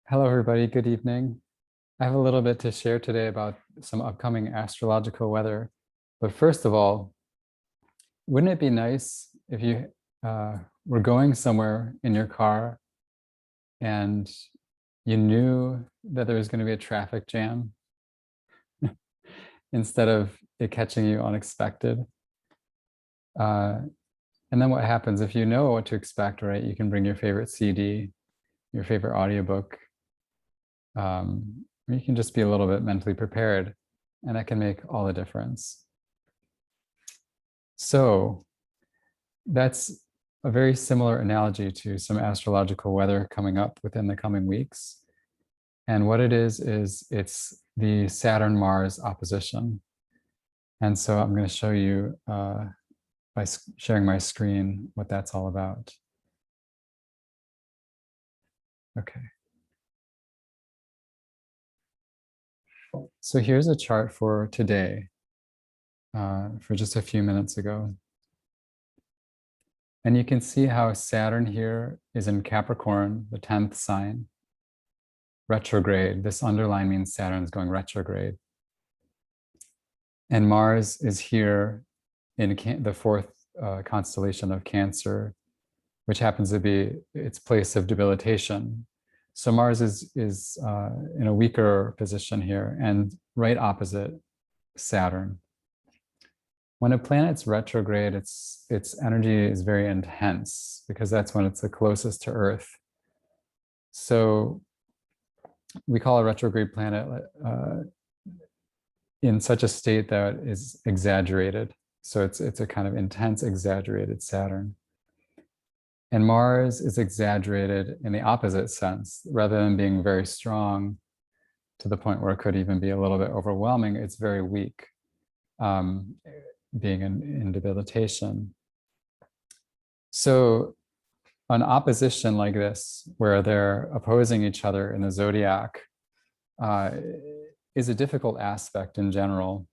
Hello, everybody. Good evening. I have a little bit to share today about some upcoming astrological weather. But first of all, wouldn't it be nice if you were going somewhere in your car and you knew that there was going to be a traffic jam instead of it catching you unexpected? And then what happens if you know what to expect, right? You can bring your favorite CD, your favorite audiobook. You can just be a little bit mentally prepared, and that can make all the difference. So that's a very similar analogy to some astrological weather coming up within the coming weeks. And what it is it's the Saturn-Mars opposition. And so I'm going to show you by sharing my screen what that's all about. Okay. So here's a chart for today, for just a few minutes ago. And you can see how Saturn here is in Capricorn, the 10th sign, retrograde. This underline means Saturn's going retrograde. And Mars is here in the fourth constellation of Cancer, which happens to be its place of debilitation. So Mars is in a weaker position here and right opposite Saturn. When a planet's retrograde, its energy is very intense because that's when it's the closest to Earth. So we call a retrograde planet in such a state that is exaggerated. So it's a kind of intense, exaggerated Saturn. And Mars is exaggerated in the opposite sense. Rather than being very strong to the point where it could even be a little bit overwhelming, it's very weak, being in debilitation. So an opposition like this, where they're opposing each other in the zodiac, is a difficult aspect in general.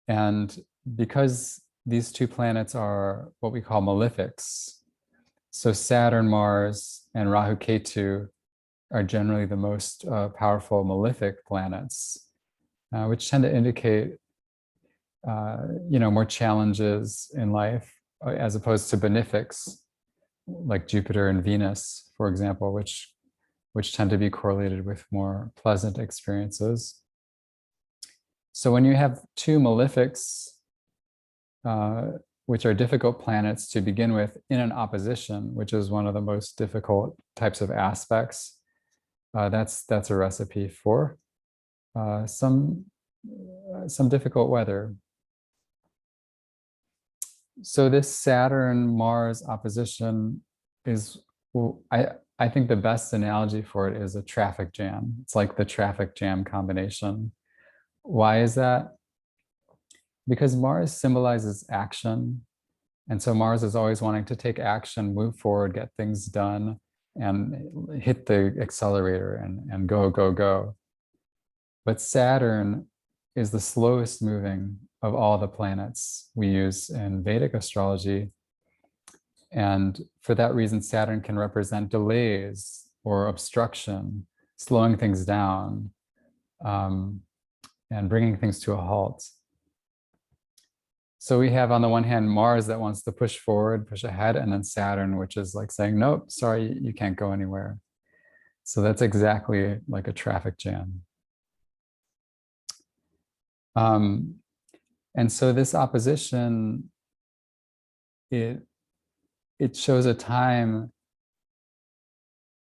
And because these two planets are what we call malefics, so Saturn, Mars, and Rahu Ketu are generally the most powerful malefic planets, which tend to indicate more challenges in life, as opposed to benefics like Jupiter and Venus, for example, which tend to be correlated with more pleasant experiences. So when you have two malefics, which are difficult planets to begin with, in an opposition, which is one of the most difficult types of aspects, that's a recipe for some difficult weather. So this Saturn-Mars opposition is, well, I think the best analogy for it is a traffic jam. It's like the traffic jam combination. Why is that? Because Mars symbolizes action. And so Mars is always wanting to take action, move forward, get things done, and hit the accelerator and go, go, go. But Saturn is the slowest moving of all the planets we use in Vedic astrology. And for that reason, Saturn can represent delays or obstruction, slowing things down, and bringing things to a halt. So we have, on the one hand, Mars that wants to push forward, push ahead, and then Saturn, which is like saying, nope, sorry, you can't go anywhere. So that's exactly like a traffic jam. And so this opposition, it shows a time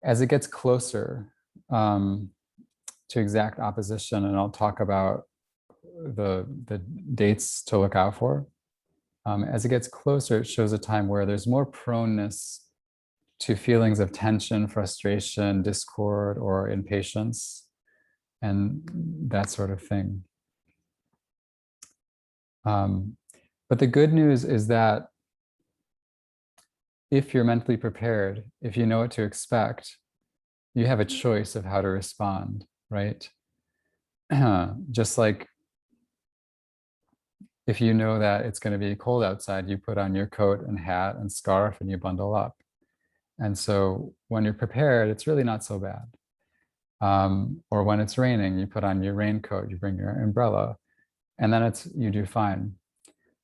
as it gets closer to exact opposition, and I'll talk about the dates to look out for. As it gets closer, it shows a time where there's more proneness to feelings of tension, frustration, discord, or impatience, and that sort of thing. But the good news is that if you're mentally prepared, if you know what to expect, you have a choice of how to respond, right? Just like if you know that it's going to be cold outside, you put on your coat and hat and scarf and you bundle up. And so when you're prepared, it's really not so bad. Or when it's raining, you put on your raincoat, you bring your umbrella, and then you do fine.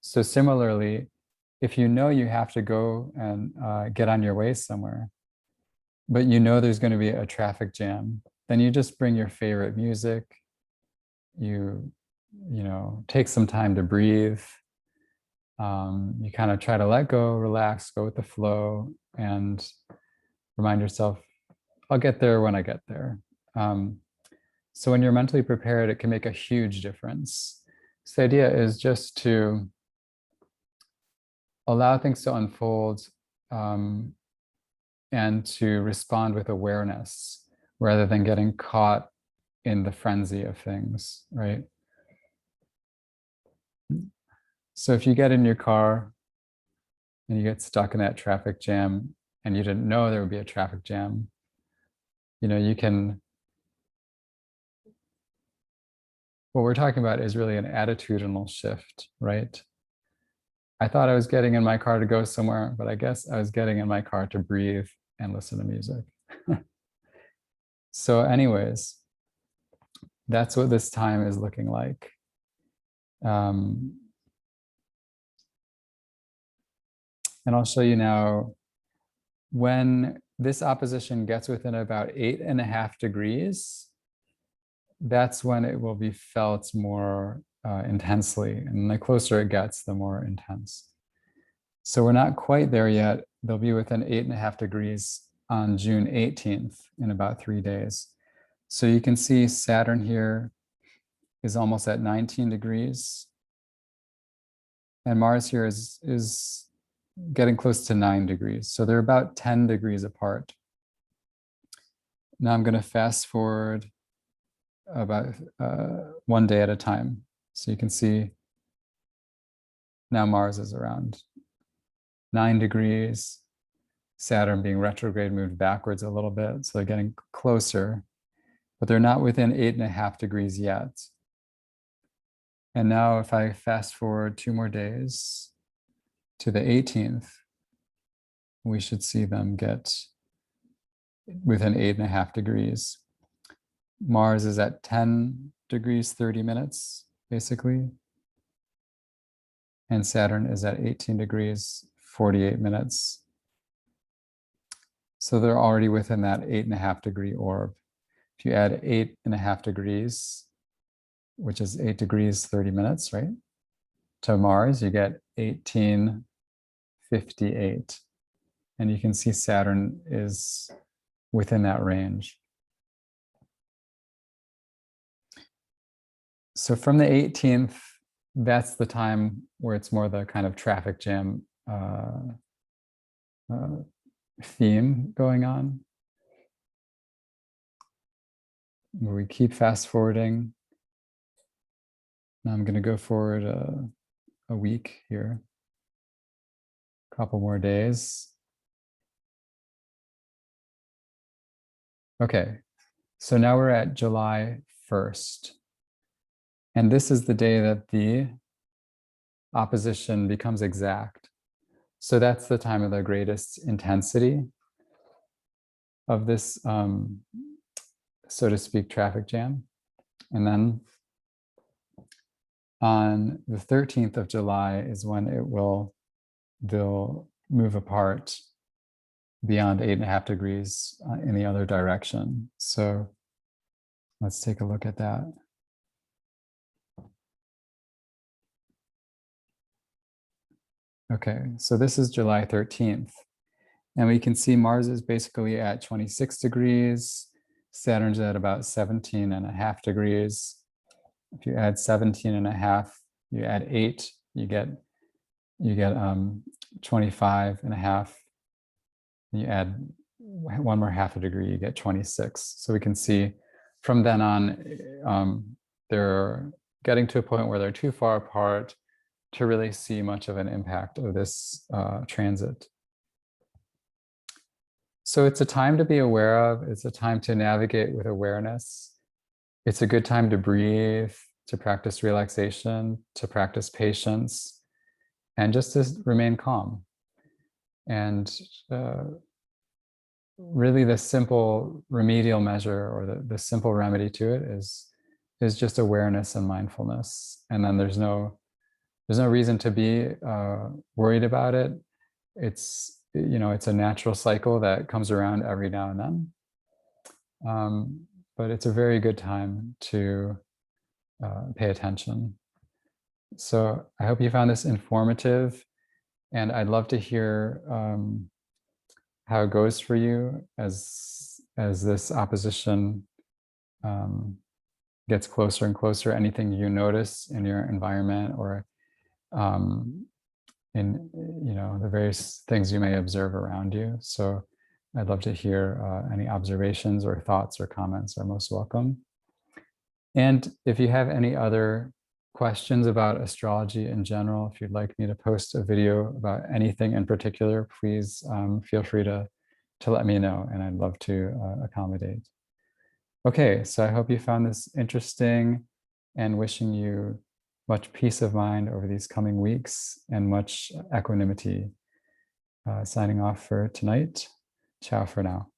So similarly, if you know you have to go and get on your way somewhere, but you know there's going to be a traffic jam, then you just bring your favorite music. You take some time to breathe. You kind of try to let go, relax, go with the flow, and remind yourself, I'll get there when I get there. So when you're mentally prepared, it can make a huge difference. So the idea is just to allow things to unfold and to respond with awareness rather than getting caught in the frenzy of things, right? So if you get in your car and you get stuck in that traffic jam and you didn't know there would be a traffic jam, you can, what we're talking about is really an attitudinal shift, right? I thought I was getting in my car to go somewhere, but I guess I was getting in my car to breathe and listen to music. So anyways, that's what this time is looking like. And I'll show you now, when this opposition gets within about 8.5 degrees, that's when it will be felt more intensely. And the closer it gets, the more intense. So we're not quite there yet. They'll be within 8.5 degrees on June 18th in about 3 days. So you can see Saturn here is almost at 19 degrees. And Mars here is getting close to 9 degrees. So they're about 10 degrees apart. Now I'm going to fast forward about 1 day at a time. So you can see now Mars is around 9 degrees. Saturn being retrograde moved backwards a little bit. So they're getting closer, but they're not within 8.5 degrees yet. And now if I fast forward 2 more days to the 18th, we should see them get within 8.5 degrees. Mars is at 10 degrees, 30 minutes, basically. And Saturn is at 18 degrees, 48 minutes. So they're already within that 8.5 degree orb. If you add 8.5 degrees, which is 8 degrees, 30 minutes, right? To Mars, you get 1858. And you can see Saturn is within that range. So from the 18th, that's the time where it's more the kind of traffic jam theme going on. Where we keep fast forwarding. Now I'm going to go forward a week here, a couple more days. Okay, so now we're at July 1st. And this is the day that the opposition becomes exact. So that's the time of the greatest intensity of this, so to speak, traffic jam. And then on the 13th of July is when they'll move apart beyond 8.5 degrees in the other direction. So let's take a look at that. Okay, so this is July 13th. And we can see Mars is basically at 26 degrees. Saturn's at about 17.5 degrees. If you add 17.5, you add 8, you get 25.5. You add 1 more half a degree, you get 26. So we can see from then on, they're getting to a point where they're too far apart to really see much of an impact of this transit. So it's a time to be aware of. It's a time to navigate with awareness. It's a good time to breathe, to practice relaxation, to practice patience, and just to remain calm. And really the simple remedial measure, or the simple remedy to it is just awareness and mindfulness. And then there's no reason to be worried about it. It's, it's a natural cycle that comes around every now and then. But it's a very good time to pay attention. So I hope you found this informative, and I'd love to hear how it goes for you as this opposition gets closer and closer. Anything you notice in your environment, or in the various things you may observe around you. So I'd love to hear any observations or thoughts or comments are most welcome. And if you have any other questions about astrology in general, if you'd like me to post a video about anything in particular, please feel free to let me know, and I'd love to accommodate. Okay, so I hope you found this interesting, and wishing you much peace of mind over these coming weeks and much equanimity. Signing off for tonight. Ciao for now.